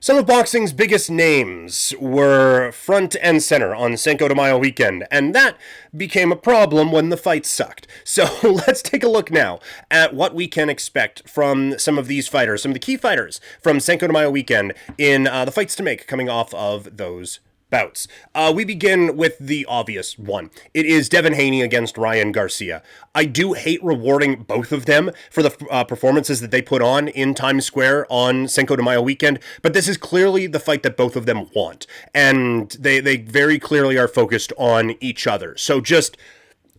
Some of boxing's biggest names were front and center on Cinco de Mayo weekend, and that became a problem when the fight sucked. So let's take a look now at what we can expect from some of these fighters, some of the key fighters from Cinco de Mayo weekend in the fights to make coming off of those bouts. We begin with the obvious one. It is Devin Haney against Ryan Garcia. I do hate rewarding both of them for the performances that they put on in Times Square on Cinco de Mayo weekend, but this is clearly the fight that both of them want, and they very clearly are focused on each other. So just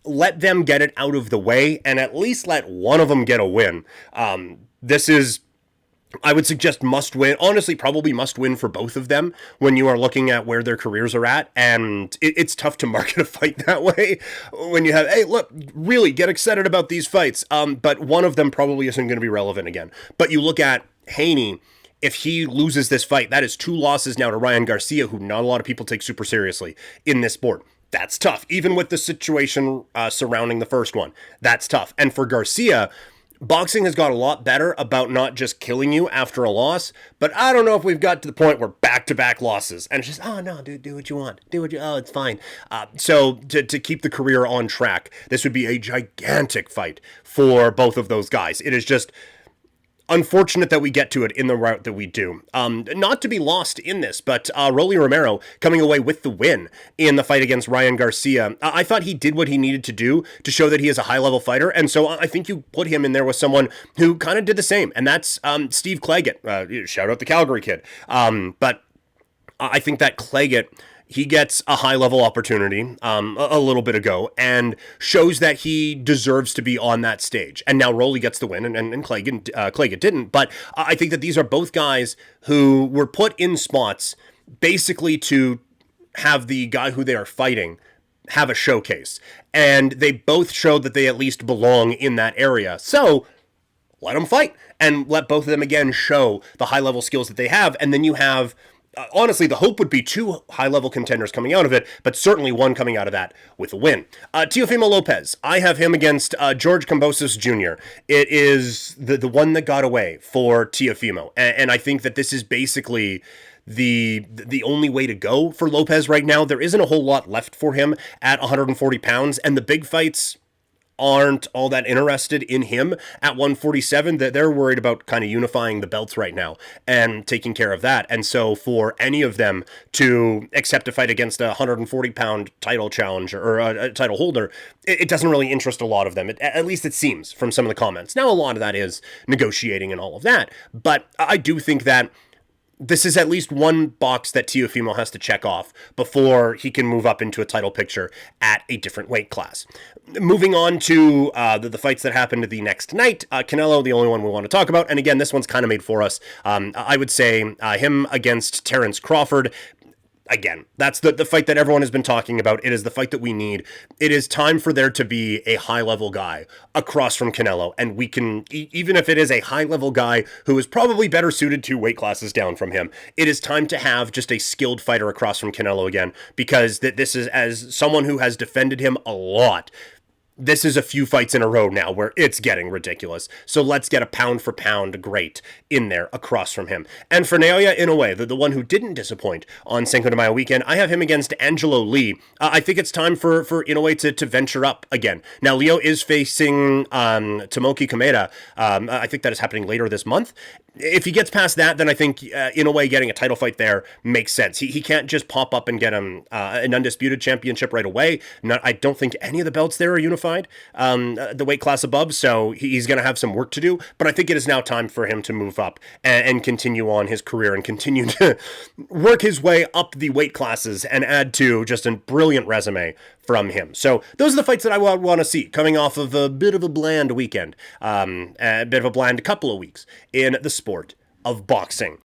let them get it out of the way, and at least let one of them get a win. This is, I would suggest, must win. Honestly, probably must win for both of them when you are looking at where their careers are at. And it's tough to market a fight that way when you have, hey, look, really get excited about these fights. But one of them probably isn't going to be relevant again. But you look at Haney. If he loses this fight, that is 2 losses now to Ryan Garcia, who not a lot of people take super seriously in this sport. That's tough. Even with the situation surrounding the first one, that's tough. And for Garcia, boxing has got a lot better about not just killing you after a loss, but I don't know if we've got to the point where back-to-back losses, and it's just, oh no, dude, do what you want. Oh, it's fine. So to keep the career on track, this would be a gigantic fight for both of those guys. It is just unfortunate that we get to it in the route that we do. Not to be lost in this, but Rolly Romero coming away with the win in the fight against Ryan Garcia. I thought he did what he needed to do to show that he is a high-level fighter, and so I think you put him in there with someone who kind of did the same, and that's Steve Claggett. Shout out the Calgary kid. But I think that Claggett, he gets a high-level opportunity a little bit ago and shows that he deserves to be on that stage. And now Rolly gets the win, and Claggett didn't. But I think that these are both guys who were put in spots basically to have the guy who they are fighting have a showcase. And they both showed that they at least belong in that area. So let them fight and let both of them again show the high-level skills that they have. And then you have... honestly, the hope would be 2 high-level contenders coming out of it, but certainly one coming out of that with a win. Teofimo Lopez, I have him against George Kambosos Jr. It is the one that got away for Teofimo, and I think that this is basically the only way to go for Lopez right now. There isn't a whole lot left for him at 140 pounds, and the big fights aren't all that interested in him at 147. That they're worried about kind of unifying the belts right now and taking care of that. And so for any of them to accept a fight against a 140-pound title challenger or a title holder, it doesn't really interest a lot of them. At least it seems from some of the comments. Now, a lot of that is negotiating and all of that, but I do think that this is at least one box that Teofimo has to check off before he can move up into a title picture at a different weight class. Moving on to the fights that happened the next night, Canelo, the only one we want to talk about, and again, this one's kind of made for us. I would say him against Terence Crawford. Again, that's the fight that everyone has been talking about. It is the fight that we need. It is time for there to be a high-level guy across from Canelo, and we can, even if it is a high-level guy who is probably better suited 2 weight classes down from him, it is time to have just a skilled fighter across from Canelo again, because this is, as someone who has defended him a lot, this is a few fights in a row now where it's getting ridiculous. So let's get a pound-for-pound great in there across from him. And for Naoya Inoue, the one who didn't disappoint on Cinco de Mayo weekend, I have him against Angelo Leo. I think it's time for Inoue to venture up again. Now, Leo is facing Tomoki Kameda. I think that is happening later this month. If he gets past that, then I think Inoue getting a title fight there makes sense. He can't just pop up and get him an undisputed championship right away. I don't think any of the belts there are unified, the weight class above, so he's going to have some work to do. But I think it is now time for him to move up and continue on his career and continue to work his way up the weight classes and add to just a brilliant resume from him. So those are the fights that I want to see coming off of a bit of a bland weekend, a bit of a bland couple of weeks in the sport of boxing.